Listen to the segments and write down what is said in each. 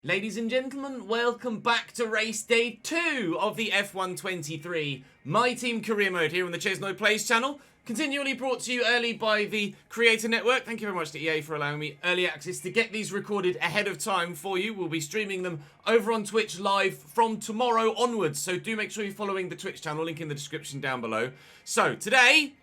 Ladies and gentlemen, welcome back to race day 2 of the F123 My Team Career Mode here on the ChesnoidPlays channel. Continually brought to you early by the Creator Network. Thank you very much to EA for allowing me early access to get these recorded ahead of time for you. We'll be streaming them over on Twitch live from tomorrow onwards, so do make sure you're following the Twitch channel, link in the description down below. So, today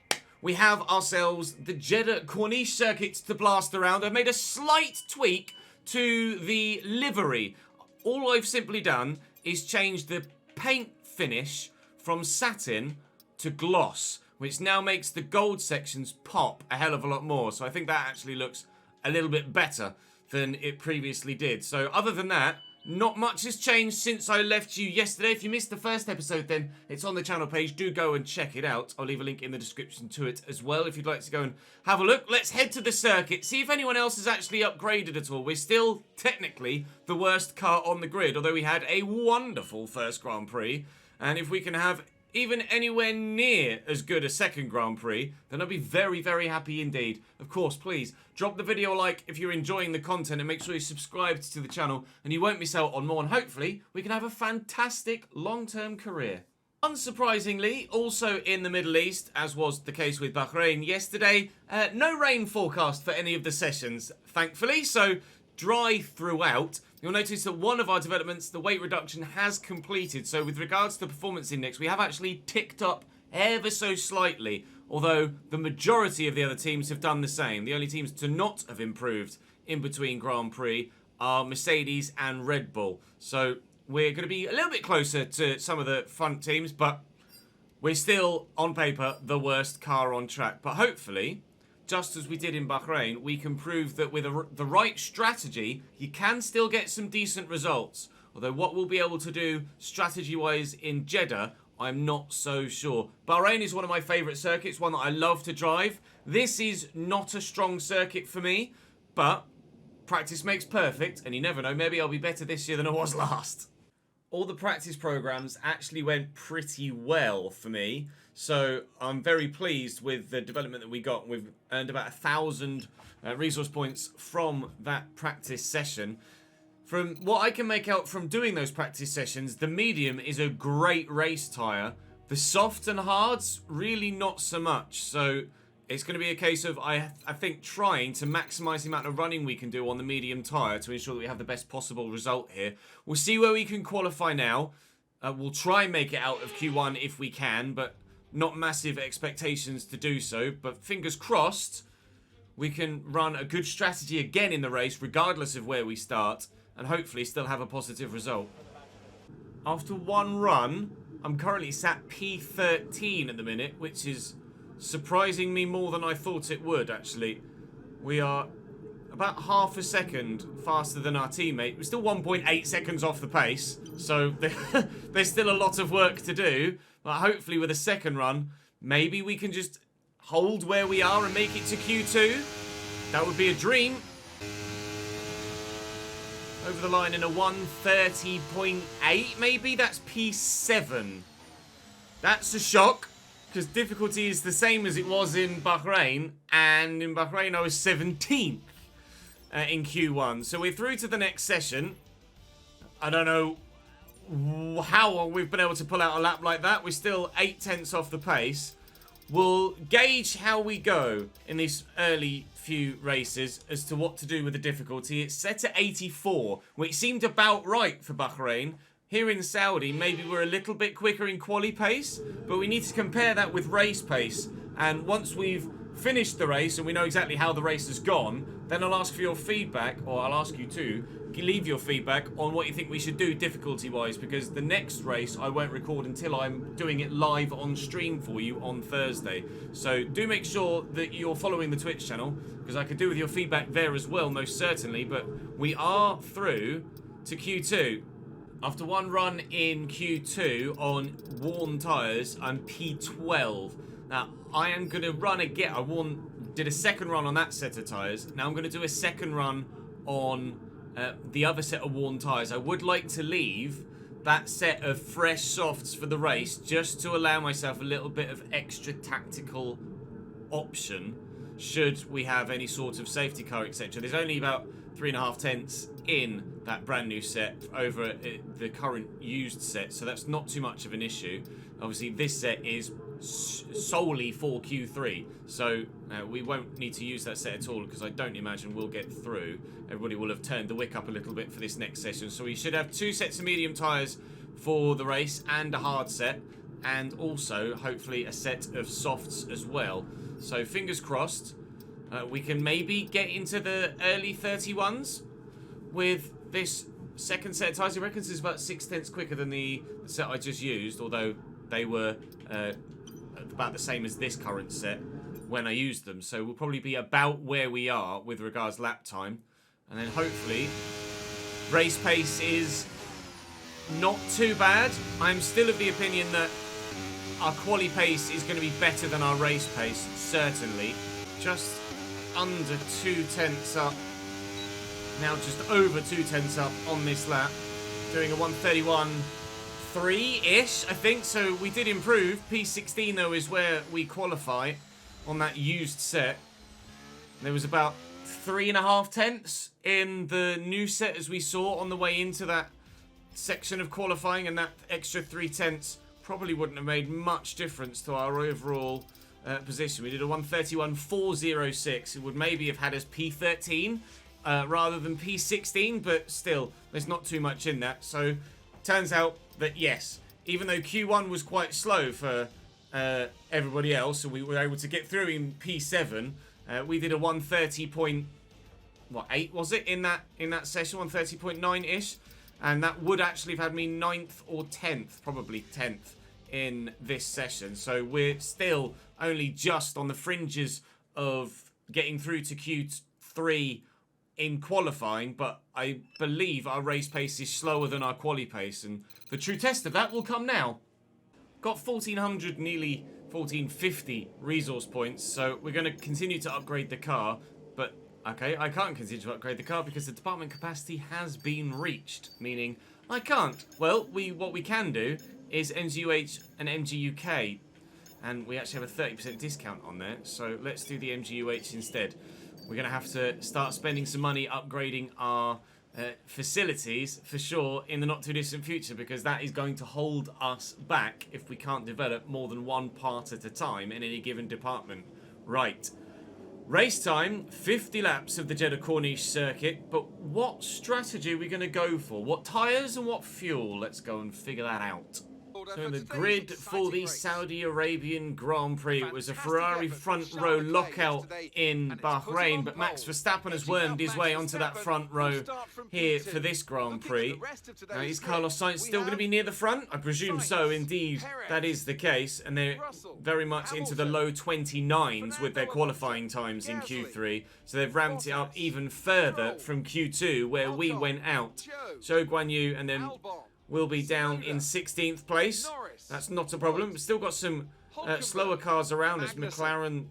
we have ourselves the Jeddah Corniche circuit to blast around. I've made a slight tweak to the livery. All I've simply done is change the paint finish from satin to gloss, which now makes the gold sections pop a hell of a lot more. So I think that actually looks a little bit better than it previously did. So other than that, not much has changed since I left you yesterday. If you missed the first episode, then it's on the channel page. Do go and check it out. I'll leave a link in the description to it as well if you'd like to go and have a look. Let's head to the circuit, see if anyone else has actually upgraded at all. We're still technically the worst car on the grid, although we had a wonderful first Grand Prix. And if we can have even anywhere near as good a second Grand Prix, then I'll be very, very happy indeed. Of course, please drop the video a like if you're enjoying the content and make sure you're subscribed to the channel and you won't miss out on more, and hopefully we can have a fantastic long-term career. Unsurprisingly, also in the Middle East, as was the case with Bahrain yesterday, no rain forecast for any of the sessions, thankfully, so dry throughout. You'll notice that one of our developments, the weight reduction, has completed. So with regards to the performance index, we have actually ticked up ever so slightly, although the majority of the other teams have done the same. The only teams to not have improved in between Grand Prix are Mercedes and Red Bull. So we're going to be a little bit closer to some of the front teams, but we're still, on paper, the worst car on track. But hopefully, just as we did in Bahrain, we can prove that with the right strategy, you can still get some decent results. Although what we'll be able to do strategy-wise in Jeddah, I'm not so sure. Bahrain is one of my favourite circuits, one that I love to drive. This is not a strong circuit for me, but practice makes perfect, and you never know, maybe I'll be better this year than I was last. All the practice programs actually went pretty well for me, so I'm very pleased with the development that we got. We've earned about 1,000 resource points from that practice session. From what I can make out from doing those practice sessions, the medium is a great race tyre. The soft and hards, really not so much. So it's going to be a case of, I think, trying to maximise the amount of running we can do on the medium tyre to ensure that we have the best possible result here. We'll see where we can qualify now. We'll try and make it out of Q1 if we can, but not massive expectations to do so. But fingers crossed, we can run a good strategy again in the race, regardless of where we start, and hopefully still have a positive result. After one run, I'm currently sat P13 at the minute, which is surprising me more than I thought it would, actually. We are about half a second faster than our teammate. We're still 1.8 seconds off the pace, so there's still a lot of work to do. But hopefully with a second run, maybe we can just hold where we are and make it to Q2. That would be a dream. Over the line in a 1:30.8, maybe? That's P7. That's a shock, because difficulty is the same as it was in Bahrain, and in Bahrain I was 17th in Q1. So we're through to the next session. I don't know how we've been able to pull out a lap like that. We're still 8 tenths off the pace. We'll gauge how we go in these early few races as to what to do with the difficulty. It's set at 84, which seemed about right for Bahrain. Here in Saudi, maybe we're a little bit quicker in quali pace, but we need to compare that with race pace. And once we've finished the race and we know exactly how the race has gone, then I'll ask for your feedback, or I'll ask you to leave your feedback on what you think we should do difficulty-wise, because the next race I won't record until I'm doing it live on stream for you on Thursday. So do make sure that you're following the Twitch channel, because I could do with your feedback there as well, most certainly. But we are through to Q2. After one run in Q2 on worn tyres, I'm P12. Now, I am going to run again. Did a second run on that set of tyres. Now I'm going to do a second run on the other set of worn tyres. I would like to leave that set of fresh softs for the race, just to allow myself a little bit of extra tactical option should we have any sort of safety car, etc. There's only about 3.5 tenths in that brand new set over the current used set, so that's not too much of an issue. Obviously, this set is solely for Q3, so we won't need to use that set at all because I don't imagine we'll get through. Everybody will have turned the wick up a little bit for this next session, so we should have 2 sets of medium tyres for the race and a hard set, and also hopefully a set of softs as well. So fingers crossed, we can maybe get into the early 31s with this second set of tyres. He reckons it's about 6/10 quicker than the set I just used, although they were about the same as this current set when I used them. So we'll probably be about where we are with regards lap time. And then hopefully race pace is not too bad. I'm still of the opinion that our quali pace is going to be better than our race pace, certainly. Just under 2/10 up. Now just over 2/10 up on this lap. Doing a 1:31.3-ish, I think. So we did improve. P16, though, is where we qualify on that used set. There was about 3.5 tenths in the new set as we saw on the way into that section of qualifying, and that extra 3 tenths probably wouldn't have made much difference to our overall position. We did a 1:31.406. It would maybe have had us P13 rather than P16, but still, there's not too much in that. So, turns out that yes, even though Q1 was quite slow for everybody else, and we were able to get through in P7, we did a 1:30.8 was it in that session, 1:30.9-ish, and that would actually have had me 9th or 10th, probably 10th in this session. So we're still only just on the fringes of getting through to Q3 in qualifying, but I believe our race pace is slower than our quali pace, and the true test of that will come now. Got 1,400, nearly 1,450 resource points, so we're going to continue to upgrade the car, but okay, I can't continue to upgrade the car because the department capacity has been reached, meaning I can't. Well, what we can do is MGUH and MGUK, and we actually have a 30% discount on there, so let's do the MGUH instead. We're going to have to start spending some money upgrading our facilities, for sure, in the not-too-distant future, because that is going to hold us back if we can't develop more than one part at a time in any given department. Right. Race time, 50 laps of the Jeddah Corniche circuit, but what strategy are we going to go for? What tyres and what fuel? Let's go and figure that out. So in the grid for the Saudi Arabian Grand Prix, it was a Ferrari front row lockout in Bahrain, but Max Verstappen has wormed his way onto that front row here for this Grand Prix. Now, is Carlos Sainz still going to be near the front? I presume so, indeed, that is the case, and they're very much into the low 29s with their qualifying times in Q3, so they've ramped it up even further from Q2, where we went out. Zhou Guanyu and then will be down in 16th place. That's not a problem. We've still got some slower cars around us. McLaren,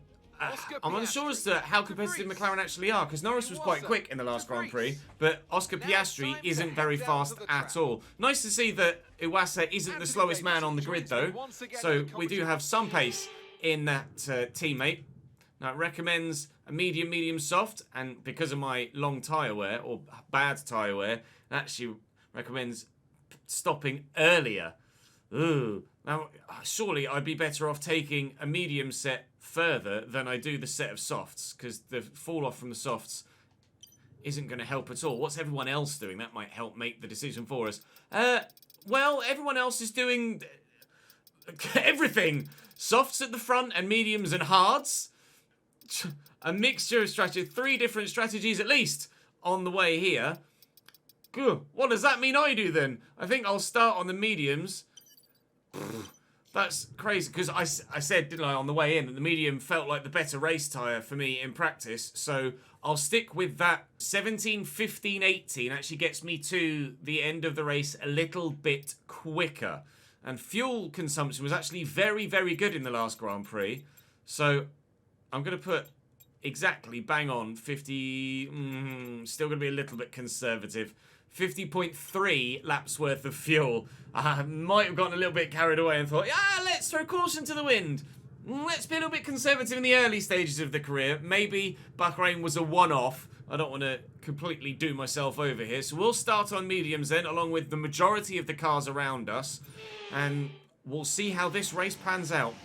I'm unsure as to how competitive McLaren actually are, because Norris was quite quick in the last Grand Prix, but Oscar Piastri isn't very fast at all. Nice to see that Iwasa isn't the slowest man on the grid, though, so we do have some pace in that teammate. Now, it recommends a medium soft, and because of my long tyre wear, or bad tyre wear, it actually recommends stopping earlier. Ooh. Now, surely I'd be better off taking a medium set further than I do the set of softs, because the fall off from the softs isn't going to help at all. What's everyone else doing? That might help make the decision for us. Well, everyone else is doing everything. Softs at the front and mediums and hards. A mixture of strategy. 3 different strategies at least on the way here. What does that mean I do then? I think I'll start on the mediums. That's crazy, because I said, didn't I, on the way in, that the medium felt like the better race tyre for me in practice, so I'll stick with that. 17, 15, 18 actually gets me to the end of the race a little bit quicker. And fuel consumption was actually very, very good in the last Grand Prix, so I'm going to put exactly bang on 50, still going to be a little bit conservative. 50.3 laps worth of fuel. I might have gotten a little bit carried away and thought, yeah, let's throw caution to the wind. Let's be a little bit conservative in the early stages of the career. Maybe Bahrain was a one-off, I don't want to completely do myself over here. So we'll start on mediums then, along with the majority of the cars around us. And we'll see how this race pans out.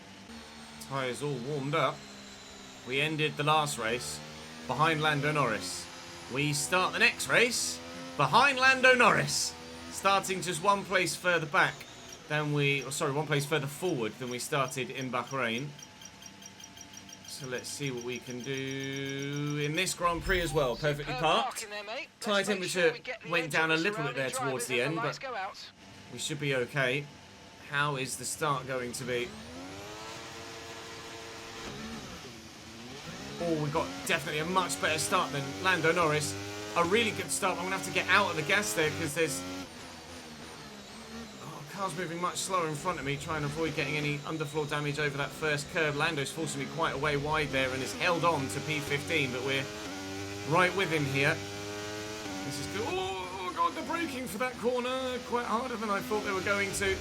Tyres all warmed up. We ended the last race behind Lando Norris. We start the next race behind Lando Norris. Starting just one place further back than one place further forward than we started in Bahrain. So let's see what we can do in this Grand Prix as well. Perfectly parked. Tyre temperature went down a little bit there towards the end, but we should be okay. How is the start going to be? Oh, we've got definitely a much better start than Lando Norris. A really good start. I'm going to have to get out of the gas there because there's... car's moving much slower in front of me, trying to avoid getting any underfloor damage over that first curve. Lando's forcing me quite a way wide there and has held on to P15, but we're right with him here. This is good. Oh, God, they're braking for that corner. Quite harder than I thought they were going to.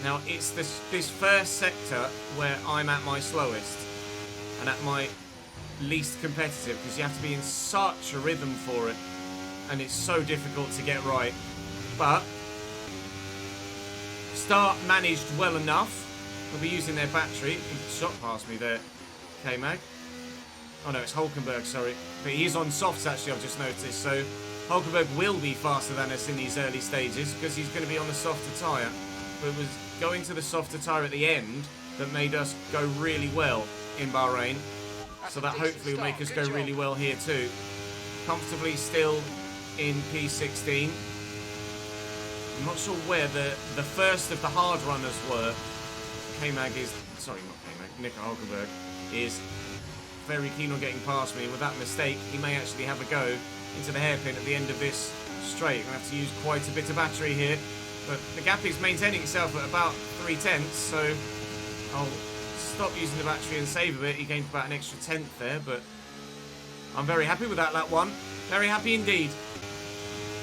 Now, it's this first sector where I'm at my slowest and at my least competitive because you have to be in such a rhythm for it and it's so difficult to get right. But start managed well enough. We'll be using their battery. He shot past me there, K-Mag. Oh no, it's Hulkenberg, sorry. But he is on softs actually, I've just noticed. So Hulkenberg will be faster than us in these early stages because he's going to be on the softer tyre. But it was going to the softer tyre at the end that made us go really well in Bahrain. So that hopefully will make us go really well here too. Comfortably still in P16. I'm not sure where the first of the hard runners were. K-Mag is... Sorry, not K-Mag. Nico Hulkenberg is very keen on getting past me. And with that mistake, he may actually have a go into the hairpin at the end of this straight. I'm going to have to use quite a bit of battery here. But the gap is maintaining itself at about 3/10. So I'll stop using the battery and save a bit. He gained about an extra tenth there. But I'm very happy with that lap one. Very happy indeed.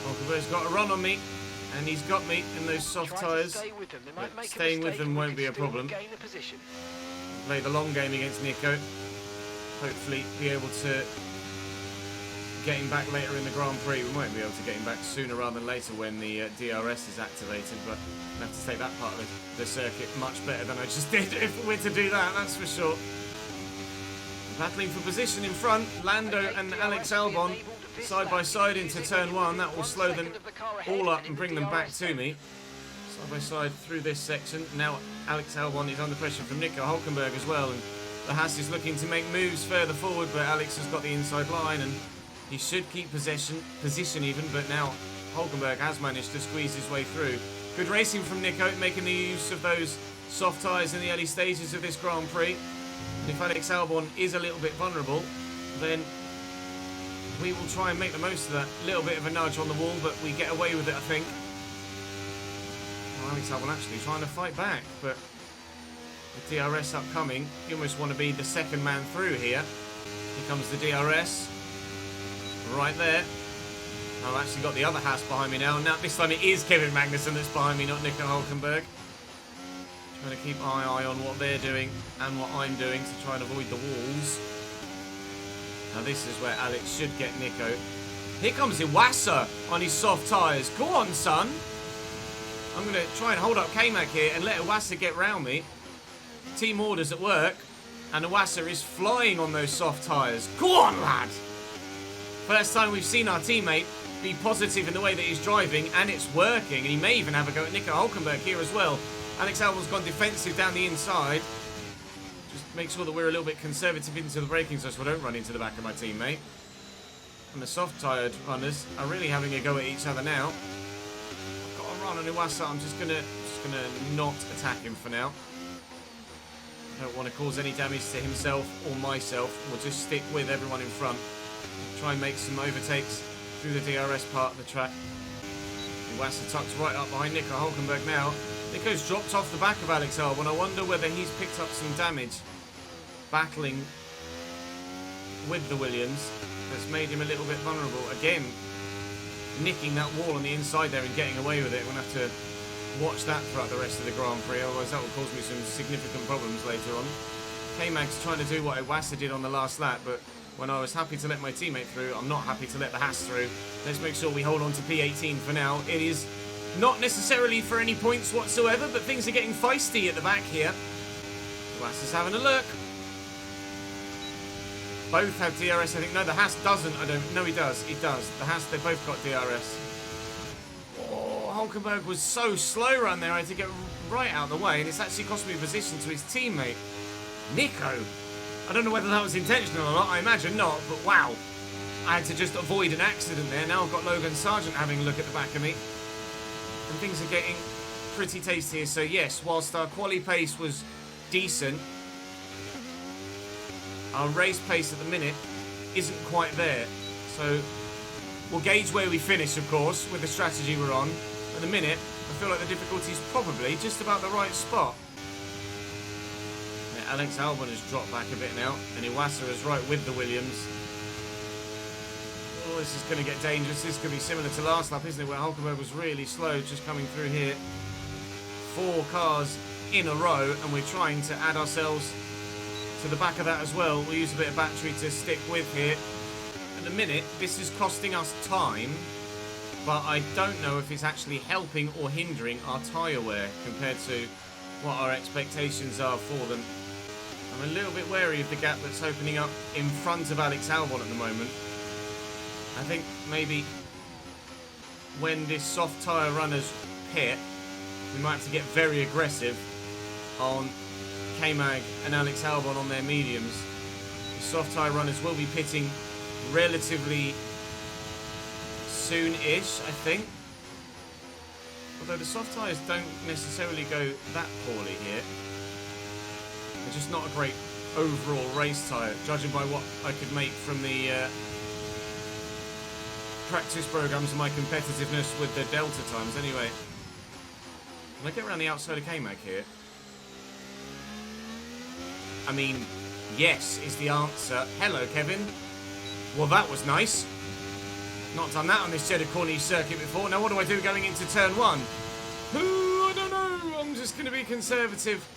Hulkenberg's got a run on me. And he's got me in those soft tyres. Staying with them won't be a problem. Play the long game against Nico. Hopefully be able to get him back later in the Grand Prix. We might be able to get him back sooner rather than later when the DRS is activated. But I'll have to take that part of the circuit much better than I just did if we're to do that, that's for sure. Battling for position in front. Lando and Alex Albon side by side into turn one. That will slow them all up and bring them back to me. Side by side through this section. Now Alex Albon is under pressure from Nico Hulkenberg as well, and the Haas is looking to make moves further forward, but Alex has got the inside line and he should keep position even, but now Hulkenberg has managed to squeeze his way through. Good racing from Nico, making the use of those soft tyres in the early stages of this Grand Prix. And if Alex Albon is a little bit vulnerable, then we will try and make the most of that. Little bit of a nudge on the wall, but we get away with it, I think. Well, Alex Albon actually trying to fight back, but with DRS upcoming, you almost want to be the second man through here. Here comes the DRS. Right there. I've actually got the other Haas behind me now. Now, this time it is Kevin Magnussen that's behind me, not Nico Hulkenberg. Trying to keep my eye on what they're doing and what I'm doing to try and avoid the walls. Now this is where Alex should get Nico. Here comes Iwasa on his soft tyres. Go on, son. I'm going to try and hold up K-Mag here and let Iwasa get round me. Team orders at work. And Iwasa is flying on those soft tyres. Go on, lad. First time we've seen our teammate be positive in the way that he's driving, and it's working. And he may even have a go at Nico Hulkenberg here as well. Alex Albon's gone defensive down the inside. Just make sure that we're a little bit conservative into the braking so I don't run into the back of my teammate. And the soft-tyred runners are really having a go at each other now. I've got a run on Iwasa. I'm just gonna not attack him for now. I don't want to cause any damage to himself or myself. We'll just stick with everyone in front. Try and make some overtakes through the DRS part of the track. Iwasa tucks right up behind Nico Hulkenberg now. Nico's dropped off the back of Alex Albon. I wonder whether he's picked up some damage battling with the Williams. That's made him a little bit vulnerable. Again, nicking that wall on the inside there and getting away with it. We're going to have to watch that throughout the rest of the Grand Prix, otherwise that will cause me some significant problems later on. K-Mag's trying to do what Iwasa did on the last lap, but When I was happy to let my teammate through, I'm not happy to let the Haas through. Let's make sure we hold on to P18 for now. It is not necessarily for any points whatsoever, but things are getting feisty at the back here. Haas is having a look. Both have DRS, I think. No, the Haas doesn't. I don't. No, he does. He does. The Haas, they both got DRS. Oh, Hulkenberg was so slow run there. I had to get right out of the way, and it's actually cost me position to his teammate, Nico. I don't know whether that was intentional or not. I imagine not, but wow. I had to just avoid an accident there. Now I've got Logan Sargent having a look at the back of me. And things are getting pretty tasty here. So yes, whilst our quali pace was decent, our race pace at the minute isn't quite there. So we'll gauge where we finish, of course, with the strategy we're on. At the minute, I feel like the difficulty is probably just about the right spot. Alex Albon has dropped back a bit now, and Iwasa is right with the Williams. Oh, this is going to get dangerous. This could be similar to last lap, isn't it, where Hulkenberg was really slow just coming through here. 4 cars in a row, and we're trying to add ourselves to the back of that as well. We'll use a bit of battery to stick with here. At the minute, this is costing us time, but I don't know if it's actually helping or hindering our tyre wear compared to what our expectations are for them. I'm a little bit wary of the gap that's opening up in front of Alex Albon at the moment. I think maybe when this soft tyre runners pit, we might have to get very aggressive on K-Mag and Alex Albon on their mediums. The soft tyre runners will be pitting relatively soon-ish, I think. Although the soft tyres don't necessarily go that poorly here. They're just not a great overall race tyre, judging by what I could make from the practice programs and my competitiveness with the delta times. Anyway, can I get around the outside of K-Mag here? I mean, yes is the answer. Hello, Kevin. Well, that was nice. Not done that on this Jeddah Corniche circuit before. Now, what do I do going into turn 1? I don't know. I'm just going to be conservative.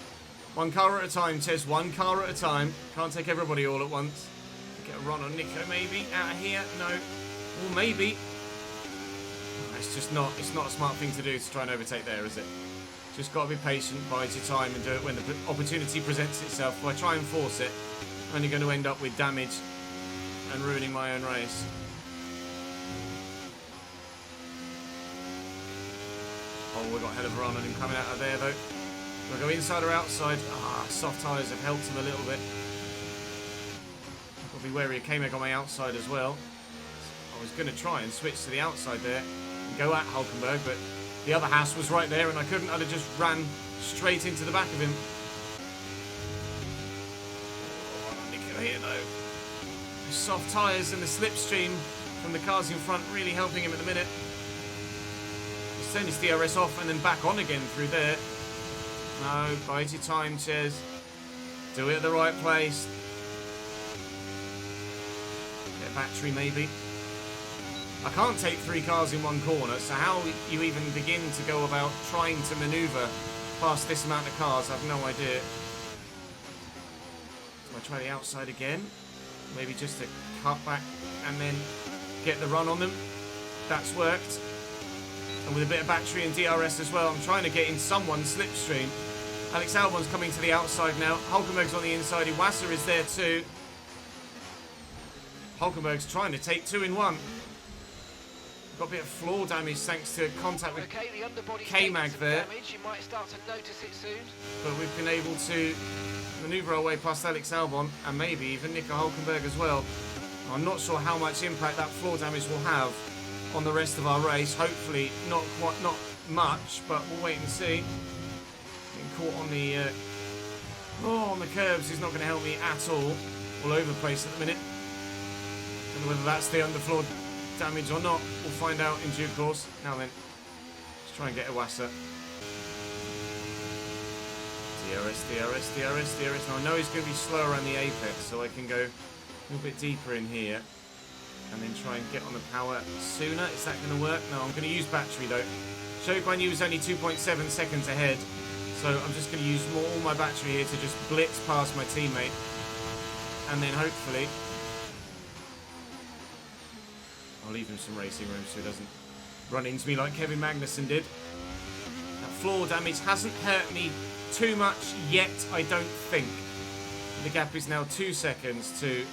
1 car at a time, Ches. 1 car at a time. Can't take everybody all at once. Get a run on Nico, maybe. Out of here. No. Or maybe. It's just not. It's not a smart thing to do to try and overtake there, is it? Just got to be patient, bide your time, and do it when the opportunity presents itself. If I try and force it, I'm only going to end up with damage and ruining my own race. Oh, we've got a hell of a run on him coming out of there, though. Do I go inside or outside? Ah, soft tyres have helped him a little bit. I've got to be wary of K-Mag on my outside as well. I was going to try and switch to the outside there and go at Hulkenberg, but the other Haas was right there and I couldn't. I'd have just ran straight into the back of him. Oh, Nico here, though. The soft tyres and the slipstream from the cars in front really helping him at the minute. Just turn his DRS off and then back on again through there. No, bide your time, Ches. Do it at the right place. Bit of battery, maybe. I can't take 3 cars in 1 corner, so how you even begin to go about trying to manoeuvre past this amount of cars, I have no idea. So I try the outside again. Maybe just to cut back and then get the run on them. That's worked. And with a bit of battery and DRS as well, I'm trying to get in someone's slipstream. Alex Albon's coming to the outside now. Hulkenberg's on the inside. Iwasa is there too. Hulkenberg's trying to take 2 in 1. Got a bit of floor damage thanks to contact with K-Mag there. You might start to notice it soon. But we've been able to manoeuvre our way past Alex Albon and maybe even Nico Hulkenberg as well. I'm not sure how much impact that floor damage will have on the rest of our race. Hopefully not much, but we'll wait and see. Getting caught on the on the curbs is not going to help me at all over the place at the minute. Don't know whether that's the underfloor damage or not. We'll find out in due course. Now then, let's try and get Iwasa. DRS. Now I know he's going to be slower around the apex, so I can go a little bit deeper in here and then try and get on the power sooner. Is that going to work? No, I'm going to use battery though. Zhou Guan Yu was only 2.7 seconds ahead, so I'm just going to use all my battery here to just blitz past my teammate, and then hopefully I'll leave him some racing room so he doesn't run into me like Kevin Magnussen did. That floor damage hasn't hurt me too much yet, I don't think. The gap is now 2 seconds to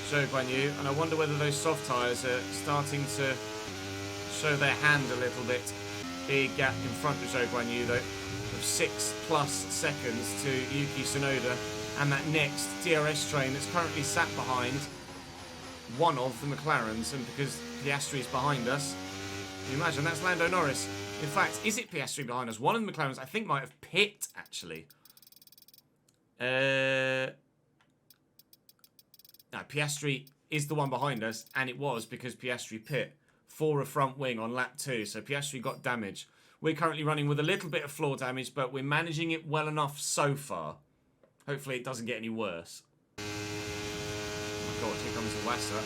Zhou Guanyu, and I wonder whether those soft tyres are starting to show their hand a little bit. Big gap in front of Zhou Guanyu though, of 6+ seconds to Yuki Tsunoda, and that next DRS train that's currently sat behind one of the McLarens, and because Piastri is behind us, can you imagine, that's Lando Norris. In fact, is it Piastri behind us? One of the McLarens I think might have pit actually. No, Piastri is the one behind us, and it was because Piastri pit for a front wing on lap 2, so Piastri got damage. We're currently running with a little bit of floor damage, but we're managing it well enough so far. Hopefully it doesn't get any worse. Oh my god, here comes Iwasa.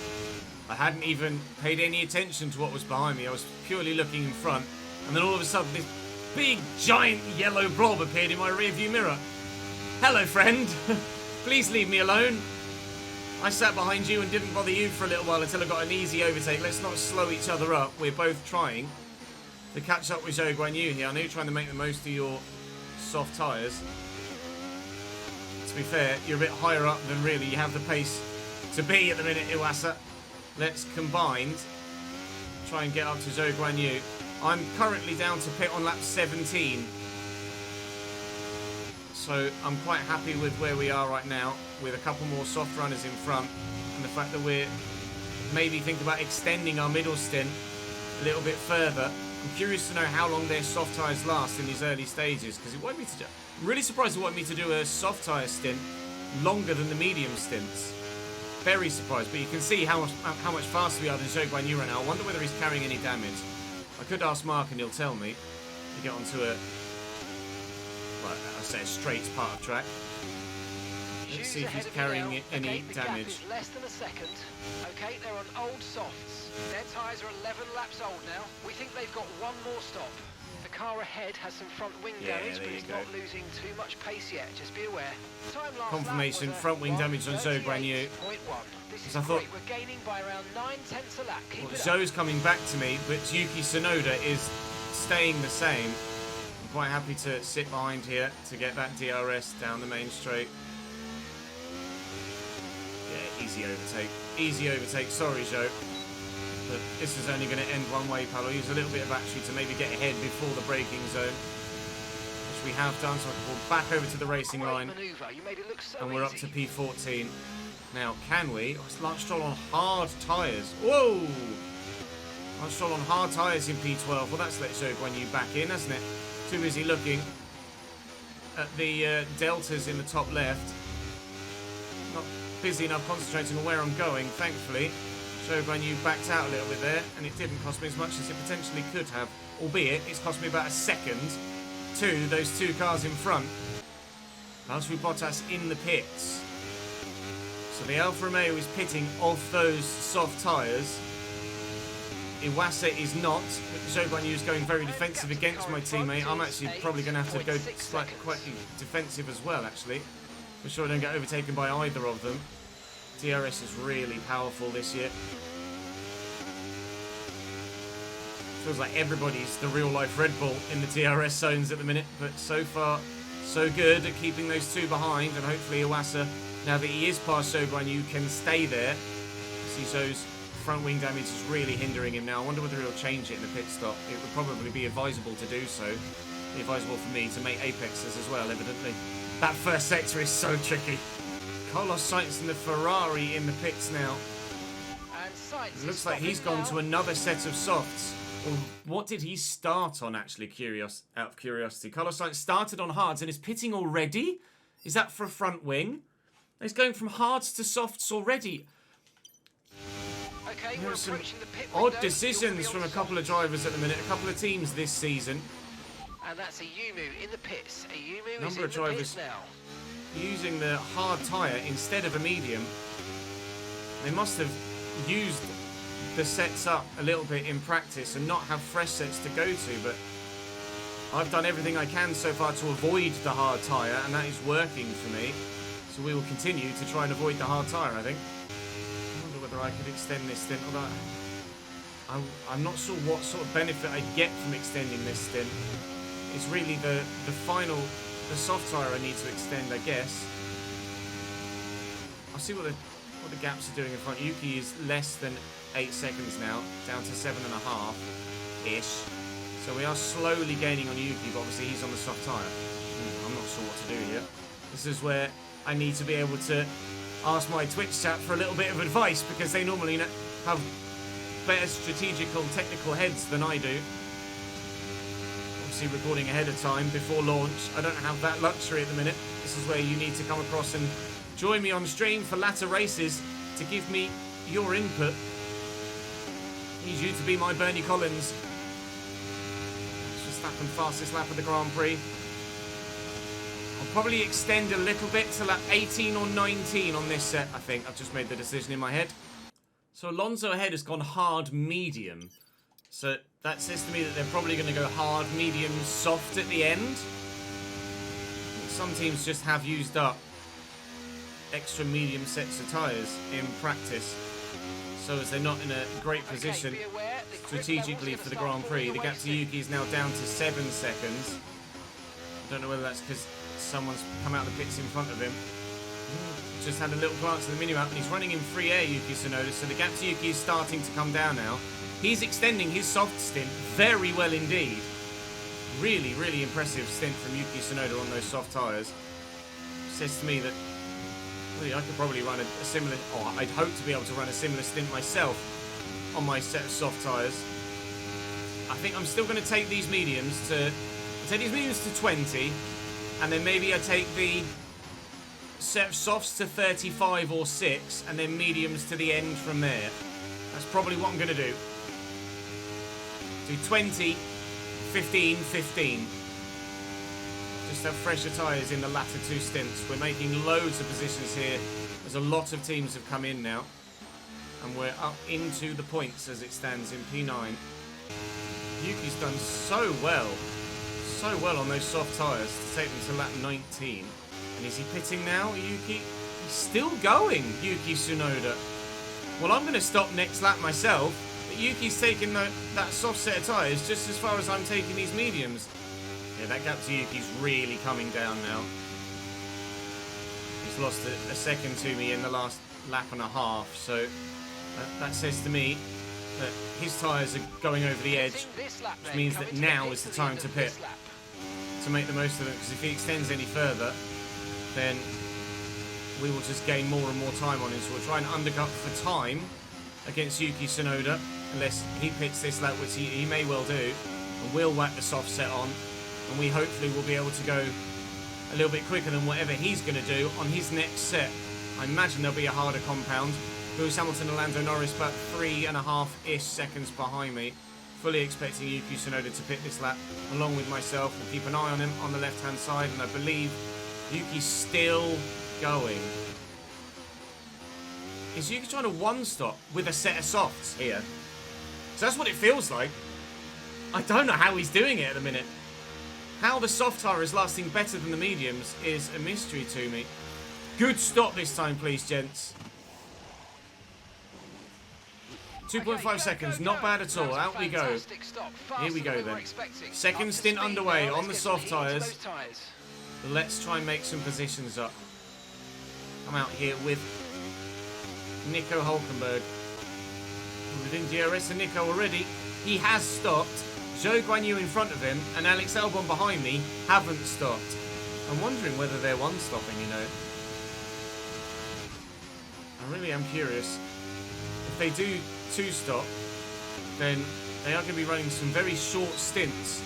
I hadn't even paid any attention to what was behind me. I was purely looking in front, and then all of a sudden this big, giant yellow blob appeared in my rearview mirror. Hello, friend. Please leave me alone. I sat behind you and didn't bother you for a little while until I got an easy overtake. Let's not slow each other up. We're both trying to catch up with Zhou Guanyu here. I know you're trying to make the most of your soft tyres. To be fair, you're a bit higher up than really you have the pace to be at the minute, Iwasa. Let's combined try and get up to Zhou Guanyu. I'm currently down to pit on lap 17. So I'm quite happy with where we are right now, with a couple more soft runners in front, and the fact that we're maybe thinking about extending our middle stint a little bit further. I'm curious to know how long their soft tyres last in these early stages, because it won't be to I'm really surprised it wanted me to do a soft tyre stint longer than the medium stints. Very surprised, but you can see how much faster we are than Zhou Guanyu right now. I wonder whether he's carrying any damage. I could ask Mark and he'll tell me. To get onto a, well, I say a straight part of track. Let's see if he's carrying any damage. The gap is less than a second. Okay, they're on old softs. Their tyres are 11 laps old now. We think they've got one more stop. The car ahead has some front wing damage, but it's not losing too much pace yet. Just be aware. Time last confirmation, front wing damage on Zhou Guanyu. This is great. We're gaining by around 9/10 a lap. Keep it up. Zhou's coming back to me, but Yuki Tsunoda is staying the same. I'm quite happy to sit behind here to get that DRS down the main straight. Yeah, easy overtake. Easy overtake. Sorry, Zhou. But this is only going to end one way, pal. I'll use a little bit of battery to maybe get ahead before the braking zone, which we have done, so I can pull back over to the racing line. You made it look so and we're up to easy. P14. Now, can we? Oh, it's Lance Stroll on hard tyres. Whoa! Lance Stroll on hard tyres in P12. Well, that's let Zhou Guanyu back in, hasn't it? Too busy looking at the deltas in the top left. Not busy enough concentrating on where I'm going, thankfully. Zhou Guanyu backed out a little bit there, and it didn't cost me as much as it potentially could have. Albeit, it's cost me about a second to those two cars in front. Valtteri Bottas in the pits. So the Alfa Romeo is pitting off those soft tyres. Iwasa is not. Zhou Guanyu is going very defensive against my teammate. I'm actually probably going to have to go quite defensive as well, actually. For sure I don't get overtaken by either of them. DRS is really powerful this year. Feels like everybody's the real-life Red Bull in the DRS zones at the minute, but so far, so good at keeping those two behind, and hopefully Iwasa, now that he is past Zhou Guanyu, can stay there. See, Zhou's front wing damage is really hindering him now. I wonder whether he'll change it in the pit stop. It would probably be advisable to do so. Be advisable for me to make apexes as well, evidently. That first sector is so tricky. Carlos Sainz in the Ferrari in the pits now. It looks like he's gone to another set of softs. Well, what did he start on, actually, out of curiosity? Carlos Sainz started on hards and is pitting already? Is that for a front wing? He's going from hards to softs already. Okay, we're approaching the pit odd window. decisions from a couple of drivers at the minute, a couple of teams this season. And that's a Yumu in the pits. A Yumu Number of is in the drivers pits now. using the hard tyre instead of a medium. They must have used the sets up a little bit in practice and not have fresh sets to go to, but I've done everything I can so far to avoid the hard tyre, and that is working for me. So we will continue to try and avoid the hard tyre, I think. I wonder whether I could extend this stint, although I'm not sure what sort of benefit I get from extending this stint. It's really the soft tyre I need to extend, I guess. I'll see what the gaps are doing in front. Yuki is less than 8 seconds now, down to 7.5-ish. So we are slowly gaining on Yuki, but obviously he's on the soft tyre. I'm not sure what to do here. This is where I need to be able to ask my Twitch chat for a little bit of advice, because they normally have better strategical, technical heads than I do. Obviously recording ahead of time before launch. I don't have that luxury at the minute. This is where you need to come across and join me on stream for latter races to give me your input. Need you to be my Bernie Collins. Verstappen fastest lap of the Grand Prix. I'll probably extend a little bit to lap 18 or 19 on this set, I think. I've just made the decision in my head. So Alonso ahead has gone hard medium. So that says to me that they're probably going to go hard, medium, soft at the end. Some teams just have used up extra medium sets of tyres in practice, so as they're not in a great position strategically for the Grand Prix. The gap to Yuki is now down to 7 seconds. I don't know whether that's because someone's come out of the pits in front of him. Just had a little glance at the minimap, and he's running in free air, Yuki Tsunoda, so the gap to Yuki is starting to come down now. He's extending his soft stint very well indeed. Really, really impressive stint from Yuki Tsunoda on those soft tyres. Says to me that really, I could probably run a similar, or I'd hope to be able to run a similar stint myself on my set of soft tyres. I think I'm still going to take these mediums to 20, and then maybe I take the set of softs to 35 or 6, and then mediums to the end from there. That's probably what I'm going to do. Do 20, 15, 15. Just have fresher tyres in the latter 2 stints. We're making loads of positions here, as a lot of teams have come in now. And we're up into the points as it stands in P9. Yuki's done so well on those soft tyres to take them to lap 19. And is he pitting now, Yuki? He's still going, Yuki Tsunoda. Well, I'm going to stop next lap myself, but Yuki's taking that soft set of tyres just as far as I'm taking these mediums. Yeah, that gap to Yuki's really coming down now. He's lost a second to me in the last lap and a half, so that says to me that his tyres are going over the edge, which means that now is the time to pit, to make the most of it, because if he extends any further, then we will just gain more and more time on him. So we'll try and undercut for time against Yuki Tsunoda, unless he pits this lap, which he may well do, and we'll whack the soft set on, and we hopefully will be able to go a little bit quicker than whatever he's going to do on his next set. I imagine there'll be a harder compound. Lewis Hamilton and Lando Norris about 3.5-ish seconds behind me. Fully expecting Yuki Tsunoda to pit this lap along with myself. We'll keep an eye on him on the left-hand side, and I believe Yuki's still going. Is Yuki trying to one-stop with a set of softs here? So that's what it feels like. I don't know how he's doing it at the minute. How the soft tyre is lasting better than the mediums is a mystery to me. Good stop this time, please, gents. 2.5 seconds, not bad at all. Out we go. Here we go then. Second stint underway on the soft tyres. Let's try and make some positions up. I'm out here with Nico Hulkenberg. Within DRS and Nico already. He has stopped. Zhou Guanyu in front of him and Alex Albon behind me haven't stopped. I'm wondering whether they're one-stopping, you know. I really am curious. If they do two-stop, then they are going to be running some very short stints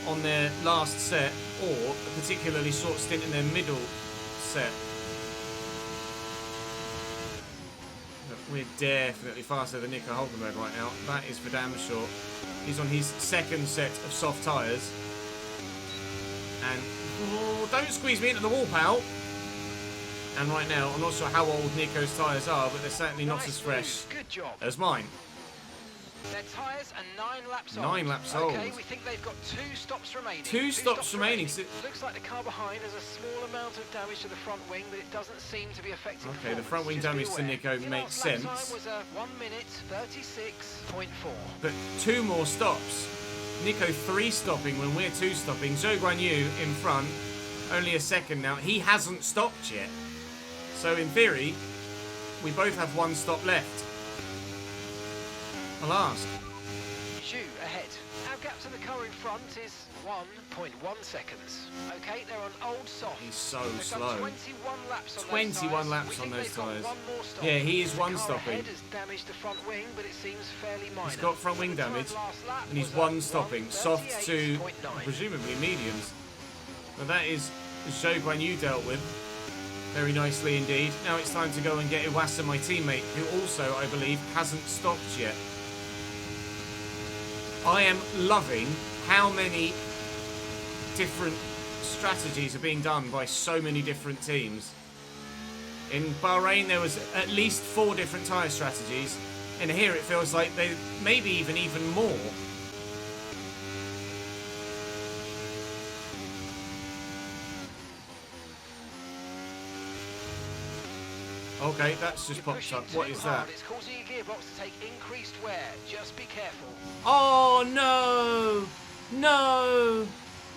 on their last set, or a particularly short stint in their middle set. But we're definitely faster than Nico Hulkenberg right now. That is for damn sure. He's on his second set of soft tyres. And, oh, don't squeeze me into the wall, pal. And right now, I'm not sure how old Nico's tyres are, but they're certainly not as fresh as mine. Their tyres are 9 laps old. 9 laps old. Okay, we think they've got 2 stops remaining. Two stops remaining. Looks like the car behind has a small amount of damage to the front wing, but it doesn't seem to be affecting Okay, the front wing damage to Nico makes sense. Lap time was 1 minute 36.4. But 2 more stops. Nico 3 stopping when we're 2 stopping. Zhou Guanyu in front. Only a second now. He hasn't stopped yet. So in theory, we both have 1 stop left. Alas. Zhu ahead. Our gap to the car in front is 1.1 seconds. Okay, they're on old soft. He's so They've slow. done 21 laps on 21 those laps tyres. on those tyres. Yeah, he is 1 the car stopping. ahead has damaged the front wing, but it seems fairly minor. He's got front wing damage, and he's 1 stopping. Soft to presumably mediums. But that is Zhou Guanyu dealt with. Very nicely indeed. Now it's time to go and get Iwasa, my teammate, who also, I believe, hasn't stopped yet. I am loving how many different strategies are being done by so many different teams. In Bahrain, there was at least 4 different tyre strategies, and here it feels like they maybe even more. Okay, that's just popped up. What is that? It's causing your gearbox to take increased wear. Just be careful. Oh no! No!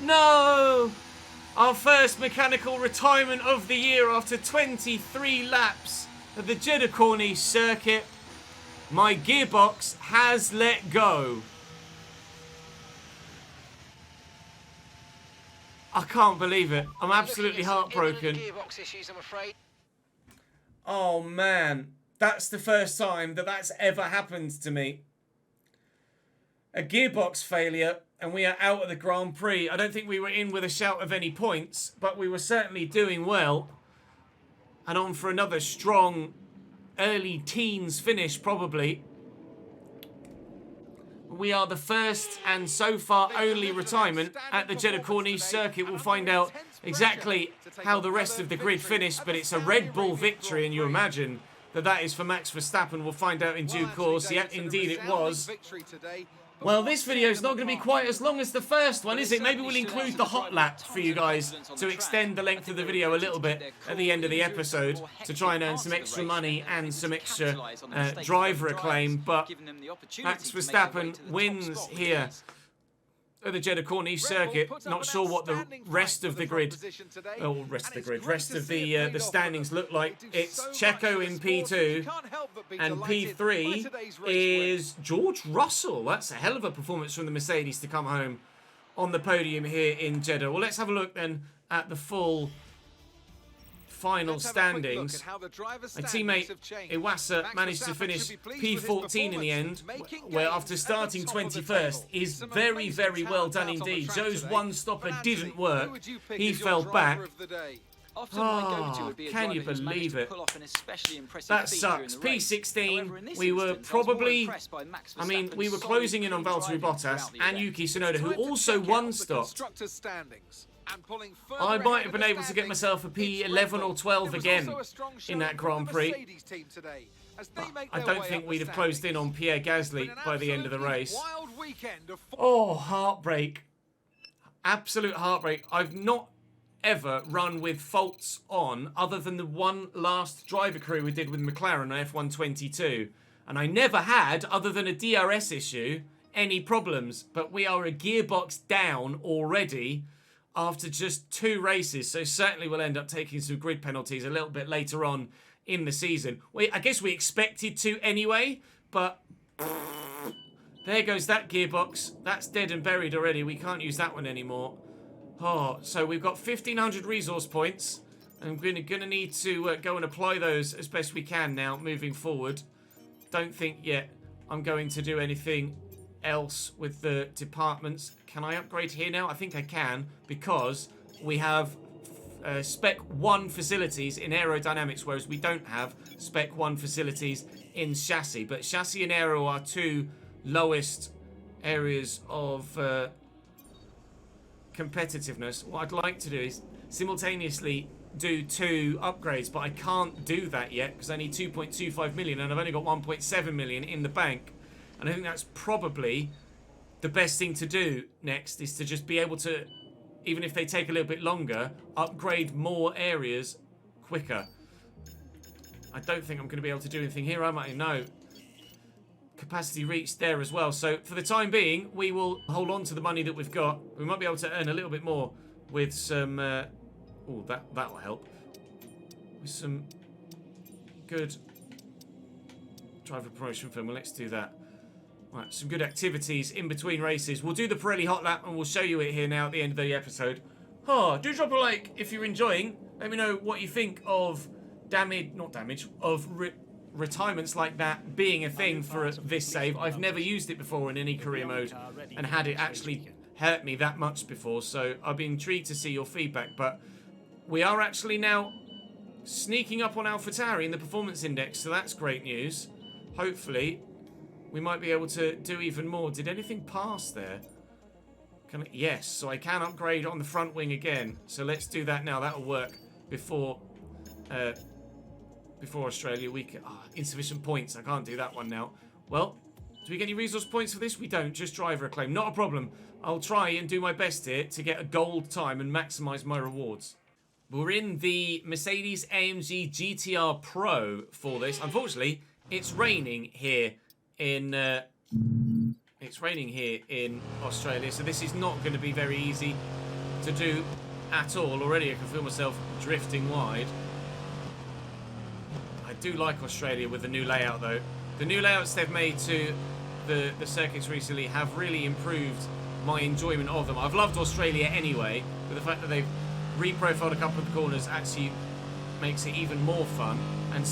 No! Our first mechanical retirement of the year after 23 laps at the Jeddah Corniche circuit. My gearbox has let go. I can't believe it. I'm absolutely heartbroken. Gearbox issues, I'm afraid. Oh man, that's the first time that that's ever happened to me. A gearbox failure, and we are out of the Grand Prix. I don't think we were in with a shout of any points, but we were certainly doing well. And on for another strong early teens finish, probably. We are the first and so far only retirement at the Jeddah Corniche circuit. We'll find out exactly how the rest of the grid finished, but it's a Red Bull victory, and you imagine that that is for Max Verstappen. We'll find out in due course. Yeah, indeed it was. Well, this video is not going to be quite as long as the first one, is it? Maybe we'll include the hot lap for you guys to extend the length of the video a little bit at the end of the episode to try and earn some extra money and some extra driver acclaim. But Max Verstappen wins here at the Jeddah Corniche circuit. Not sure what the rest of the grid, rest of the standings look like. It's Checo in P2, and P3 is George Russell. That's a hell of a performance from the Mercedes to come home on the podium here in Jeddah. Well, let's have a look then at the full final standings. My teammate Iwasa managed to finish P14 in the end, where after starting 21st is very, very well done indeed. Zhou's 1 stopper didn't work. He fell back. Oh, can you believe it? That sucks. P16, we were probably, I mean, we were closing in on Valtteri Bottas and Yuki Tsunoda, who also 1 stop. I might have been able to get myself a P11 or 12 again in that Grand Prix. But I don't think we'd have closed in on Pierre Gasly by the end of the race. Oh, heartbreak. Absolute heartbreak. I've not ever run with faults on other than the one last driver crew we did with McLaren on F122. And I never had, other than a DRS issue, any problems. But we are a gearbox down already after just 2 races, so certainly we'll end up taking some grid penalties a little bit later on in the season. I guess we expected to anyway, but there goes that gearbox. That's dead and buried already. We can't use that one anymore. Oh, so we've got 1,500 resource points, and we're going to need to go and apply those as best we can now, moving forward. Don't think yet I'm going to do anything else with the departments. Can I upgrade here now? I think I can, because we have Spec 1 facilities in aerodynamics, whereas we don't have Spec 1 facilities in chassis. But chassis and aero are 2 lowest areas of competitiveness. What I'd like to do is simultaneously do 2 upgrades, but I can't do that yet because I need 2.25 million and I've only got 1.7 million in the bank. And I think that's probably the best thing to do next, is to just be able to, even if they take a little bit longer, upgrade more areas quicker. I don't think I'm going to be able to do anything here, am I? No. Capacity reached there as well. So for the time being, we will hold on to the money that we've got. We might be able to earn a little bit more with some... oh, that'll help. With some good driver promotion film. Well, let's do that. Right, some good activities in between races. We'll do the Pirelli Hot Lap and we'll show you it here now at the end of the episode. Oh, do drop a like if you're enjoying. Let me know what you think of retirements like that being a thing for this save. I've never used it before in any career mode and had it actually hurt me that much before, so I'll be intrigued to see your feedback. But we are actually now sneaking up on AlphaTauri in the performance index, so that's great news. Hopefully we might be able to do even more. Did anything pass there? Yes, so I can upgrade on the front wing again, so let's do that now. That'll work before Australia. Insufficient points. I can't do that one now. Well, do we get any resource points for this? We don't. Just driver acclaim. Not a problem. I'll try and do my best here to get a gold time and maximize my rewards. We're in the Mercedes-AMG GTR Pro for this. Unfortunately, it's raining here in Australia, so this is not going to be very easy to do at all. Already I can feel myself drifting wide. I do like Australia with the new layout though. The new layouts they've made to the circuits recently have really improved my enjoyment of them. I've loved Australia anyway, but the fact that they've reprofiled a couple of the corners actually makes it even more fun. And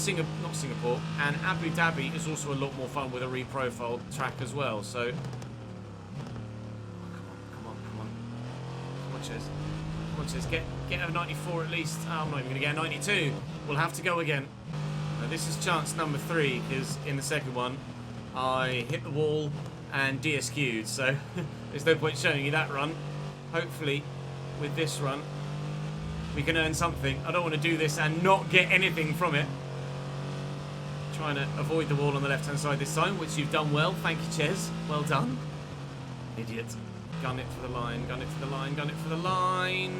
not Singapore, and Abu Dhabi is also a lot more fun with a reprofiled track as well. So, come on, Ches, get a 94 at least. Oh, I'm not even going to get a 92. We'll have to go again. Now, this is chance number 3, because in the second one, I hit the wall and DSQ'd, so there's no point showing you that run. Hopefully, with this run, we can earn something. I don't want to do this and not get anything from it. Trying to avoid the wall on the left-hand side this time, which you've done well. Thank you, Ches. Well done. Idiot. Gun it for the line, gun it for the line, gun it for the line.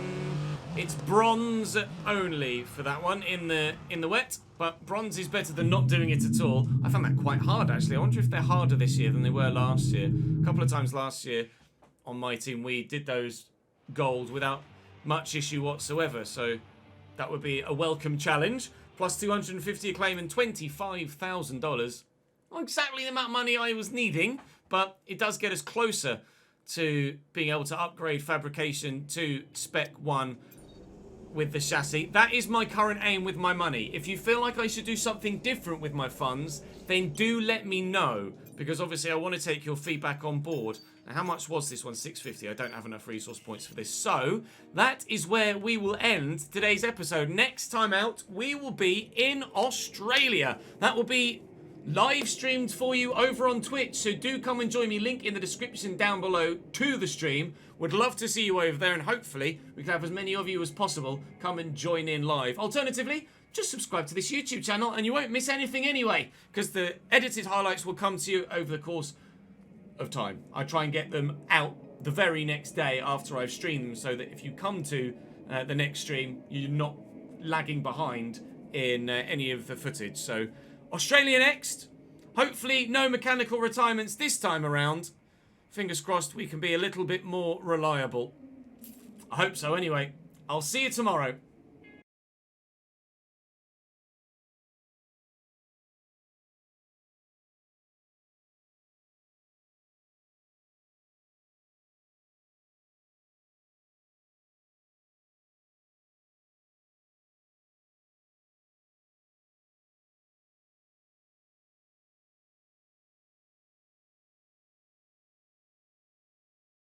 It's bronze only for that one in the wet, but bronze is better than not doing it at all. I found that quite hard, actually. I wonder if they're harder this year than they were last year. A couple of times last year on my team, we did those gold without much issue whatsoever, so that would be a welcome challenge. Plus 250 acclaim and $25,000. Not exactly the amount of money I was needing, but it does get us closer to being able to upgrade fabrication to Spec 1 with the chassis. That is my current aim with my money. If you feel like I should do something different with my funds, then do let me know, because obviously I want to take your feedback on board. Now, how much was this one? 650. I don't have enough resource points for this. So, that is where we will end today's episode. Next time out, we will be in Australia. That will be live streamed for you over on Twitch, so do come and join me. Link in the description down below to the stream. Would love to see you over there, and hopefully we can have as many of you as possible come and join in live. Alternatively, just subscribe to this YouTube channel and you won't miss anything anyway, because the edited highlights will come to you over the course of time. I try and get them out the very next day after I've streamed them, so that if you come to the next stream, you're not lagging behind in any of the footage. So Australia next. Hopefully no mechanical retirements this time around. Fingers crossed we can be a little bit more reliable. I hope so anyway. I'll see you tomorrow.